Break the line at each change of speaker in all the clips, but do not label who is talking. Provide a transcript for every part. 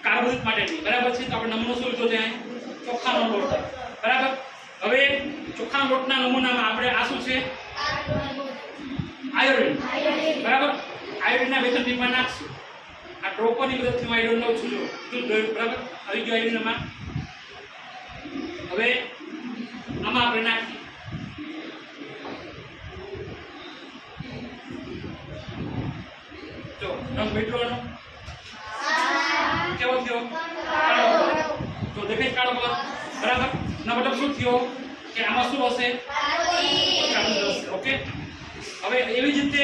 કાર્બોદિત માટેની બરાબર છે તો આપણે નમૂનો શું લીધો છે ચોખાનો લોટ બરાબર હવે ચોખાના લોટના નમૂનામાં આપણે આ શું છે આયોડિન બરાબર આયોડિનના 2-3 ટીપા નાખશું આ ડ્રોપરની મદદથી હું આયોડિન લઉં છું જો બરાબર આવી ગયો આયોડિનમાં હવે આમાં આપણે નાખીએ જો રંગ બેટવાનો કેવો થયો કાળો તો દેખાય કાળો કલર બરાબર ના મતલબ શું થયો કે આમાં શું હશે કાર્બોદિત ઓકે હવે એવી જ રીતે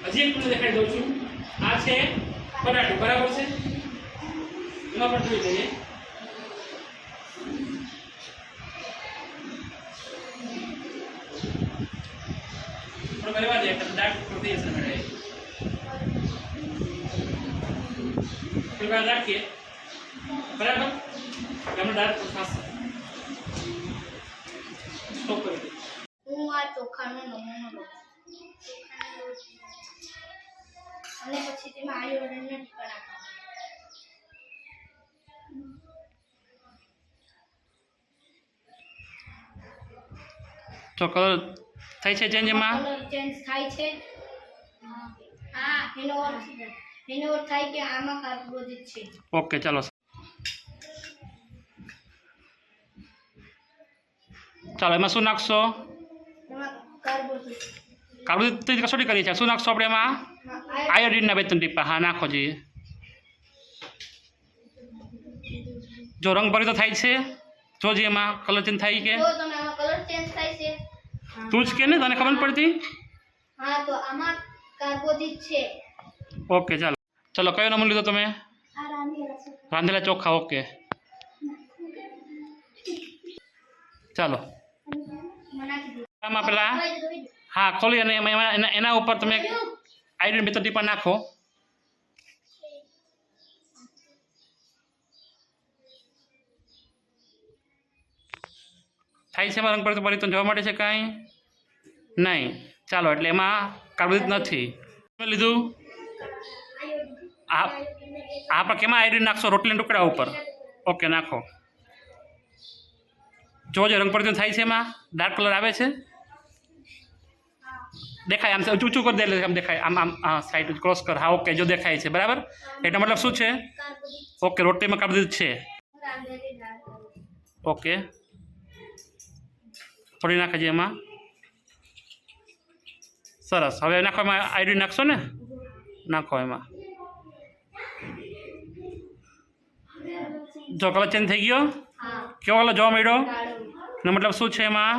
હજી એક તમને દેખાડી દઉં છું આ છે બટાટું બરાબર છે એમાં પણ જોઈ લઈએ પણ બરાબર છે ડાર્ક પ્રોટીન છે મેળે થોડી રાખીએ બરાબર એમનો ડાર્ક થશે સ્ટોપ કરી દો
હું આ ચોખાનો નમૂનો લઉં અને પછી તેમાં આયોડિનના ટીપા નાખું
તો કલર થાય છે ચેન્જ એમાં
કલર ચેન્જ થાય છે હા એનો અર્થ થાય કે આમાં કાર્બોદિત છે
ઓકે ચાલો ચાલો એમાં શું નાખશો
એમાં કાર્બોદિત
કસોટી કરીએ છીએ શું નાખશો આપણે એમાં આયોડિનના 2-3 ટીપા હા નાખો જોઈએ જો રંગ ભરી તો થાય છે જોજે એમાં કલર ચેન્જ થાય કે
જો તમે આમાં કલર ચેન્જ થાય છે
તું જ કે ને તને ખબર પડતી
હા તો આમાં કાર્બોદિત છે
ઓકે ચાલો ચલો કયો નંબર લીધો તમે
આ
રાંધેલા ચોખા ઓકે ચાલો આમાં પેલા હા ખોલી અને એના ઉપર તમે આયોડિન 2-3 ટીપા નાખો થાય છે એમાં રંગ પરિવર્તન જોવા મળે છે કાંઈ નહીં ચાલો એટલે એમાં કાર્બોદિત નથી મેં લીધું આપણે કેમાં આયોડિન નાખશો રોટલીના ટુકડા ઉપર ઓકે નાખો જોજો રંગ પરિવર્તન થાય છે એમાં ડાર્ક કલર આવે છે દેખાય આમ ઊંચું કરી દે એટલે આમ દેખાય આમ આમ હા સાઈડ ક્રોસ કર હા ઓકે જો દેખાય છે બરાબર એટલે મતલબ શું છે ઓકે રોટલીમાં કાર્બોદિત છે ઓકે થોડી નાખજે એમાં સરસ હવે નાખો એમાં આયોડિન નાખશો ને નાખો એમાં જો કલર ચેન્જ થઈ ગયો કેવો કલર જોવા મળ્યો ને મતલબ શું છે એમાં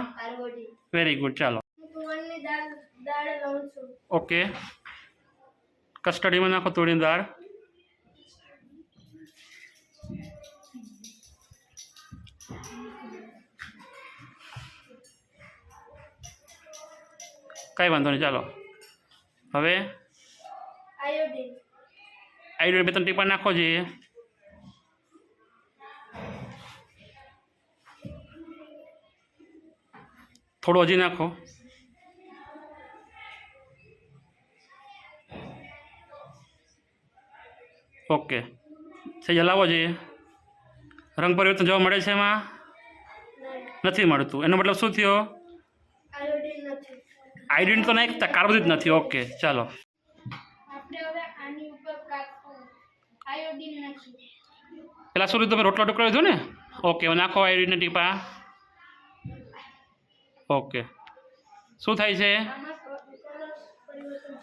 વેરી ગુડ ચાલો ઓકે કસ્ટડીમાં નાખો તુવેરની દાળ કઈ વાંધો નહીં ચાલો હવે આયોડિન 2-3 ટીપા નાખો જોઈએ થોડું હજી નાખો ઓકે સહી હલાવો જોઈએ રંગ પરિવર્તન જોવા મળે છે એમાં નથી મળતું એનો મતલબ શું થયો આયોડિન તો નાખતા કાર્બોદિત નથી ઓકે ચાલો પેલા શું તમે રોટલો ટુકડો લીધો ને ઓકે નાખો આયોડિનના ટીપા ઓકે શું થાય છે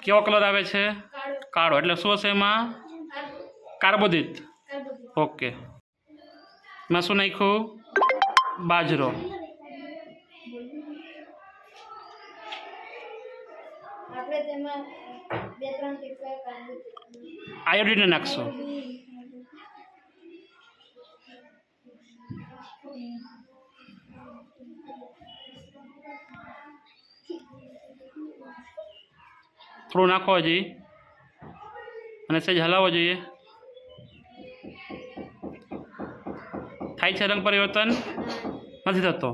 કેવો કલર આવે છે કાળો એટલે શું હશે એમાં કાર્બોદિત ઓકે એમાં શું નાખ્યું બાજરો આયોડિન નાખશો થોડું નાખો હજી અને સહેજ હલાવવો જોઈએ થાય છે રંગ પરિવર્તન નથી થતો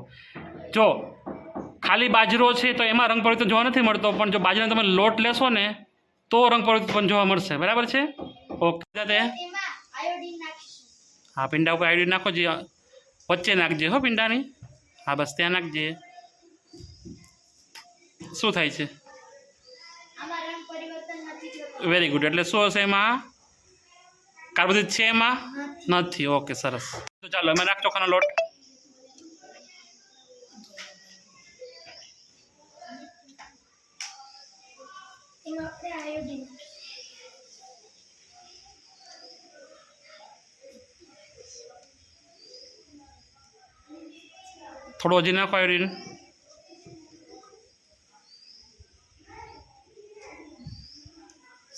જો ખાલી બાજરો છે તો એમાં રંગ પરિવર્તન જોવા નથી મળતો પણ જો બાજરાનો તમે લોટ લેશો ને તો રંગ પરિવર્તન જોવા મળશે બરાબર છે ઓકે
આયોડિન
હા પીંડા ઉપર આઈડી નાખો જે વચ્ચે નાખજે હો પીંડાની હા બસ ત્યાં નાખજે શું થાય છે
આમાં રંગ પરિવર્તન નથી થતું.
વેરી ગુડ એટલે શું હશે એમાં કાર્બોદિત છે એમાં નથી ઓકે સરસ તો ચાલો એમાં નાખ ચોખાનો લોટ
એમાં આપણે આયોડિન
થોડું હજી નાખો આયોડીન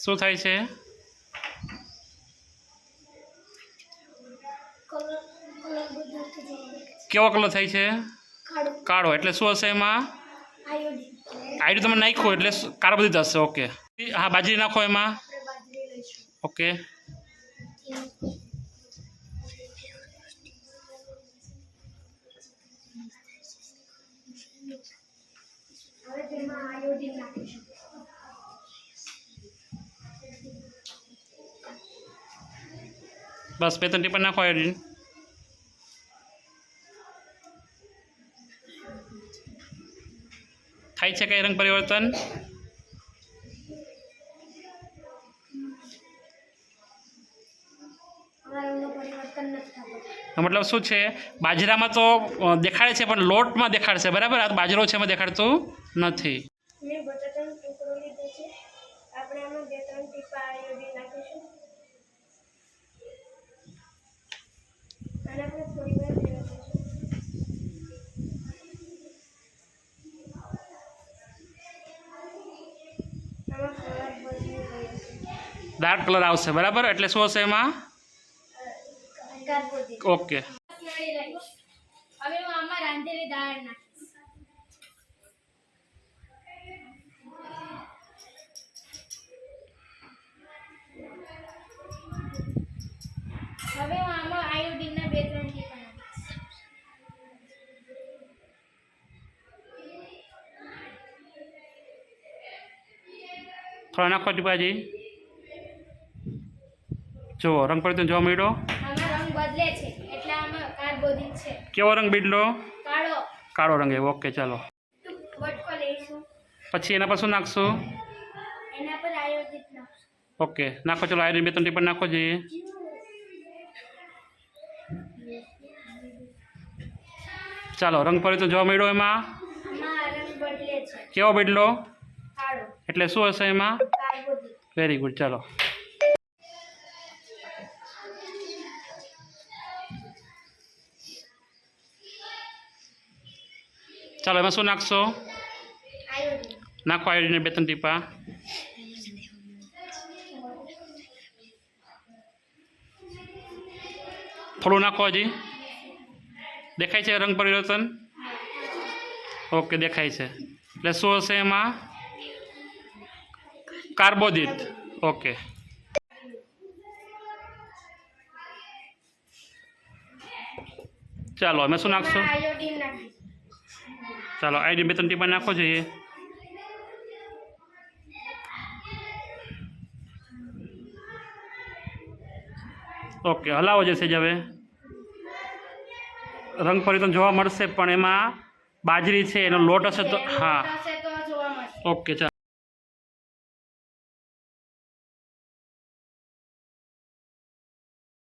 શું થાય છે
કલર બદલાતો જોવા મળે છે.
કેવો કલર થાય છે
કાળો
કાળો એટલે શું હશે એમાં
આયોડિન
આઈડી તમે નાખ્યું એટલે કાર્બોદિત હશે ઓકે હા બાજરી નાખો એમાં
આપણે બાજરી લઈશું.
ઓકે
હવે તેમાં આયોડિન નાખીશું.
બસ બે ત્રણ ટીપા નાખો આયોડીન થાય છે કઈ રંગ પરિવર્તન
આમાં રંગનું પરિવર્તન નથી થતું.
મતલબ શું છે બાજરામાં તો દેખાડે છે પણ લોટમાં દેખાડશે બરાબર આ બાજરો છે એમાં દેખાડતું નથી
મેં બટાટાનો ટુકડો લીધો છે. આપણે આમાં 2-3 ટીપા આયોડિન નાખીશું અને આપણે થોડી વાર રહેવા દઈશું. આમાં કલર બદલી ગયો છે.
ડાર્ક કલર આવશે બરાબર એટલે શું હશે એમાં
કાર્બોદિત.
ઓકે
હવે હું આમાં રાંધેલી દાળ નાખીશ. હવે હું આમાં આયોડિનના 2-3 ટીપા નાખીશ.
થોડા નાખો ટીપાજી જુઓ રંગ પરિવર્તન જોવા મળ્યો
આમાં રંગ બદલે છે એટલે આમાં કાર્બોદિત છે.
કેવો રંગ બદલો
કાળો
કાળો રંગ એવો ઓકે ચાલો
વટકો લઈશું.
પછી એના પર શું નાખશું
એના પર આયોડિન નાખશું.
ઓકે નાખો ચલો આયરન બે ત્રણ ટીપા નાખો જઈએ ચાલો રંગ પરિવર્તન જોવા મળ્યો એમાં
આમાં રંગ બદલે છે
કેવો બદલો
કાળો
એટલે શું હશે એમાં
કાર્બોદિત.
વેરી ગુડ ચાલો ચાલો એમાં શું નાખશો
આયોડિન
નાખો આયોડીન બે ત્રણ ટીપા થોડું નાખો હજી દેખાય છે રંગ પરિવર્તન ઓકે દેખાય છે એટલે શું હશે એમાં કાર્બોદિત ઓકે ચાલો એમાં શું નાખશો
આમાં આયોડિન નાખીશ.
ચાલો આઈડી બે ત્રણ ટીપા નાખો જોઈએ ઓકે હલાવો જશે જ હવે રંગ પરિવર્તન જોવા મળશે પણ એમાં બાજરી છે એનો લોટ હશે તો હા
હશે તો જોવા મળશે.
ઓકે ચાલો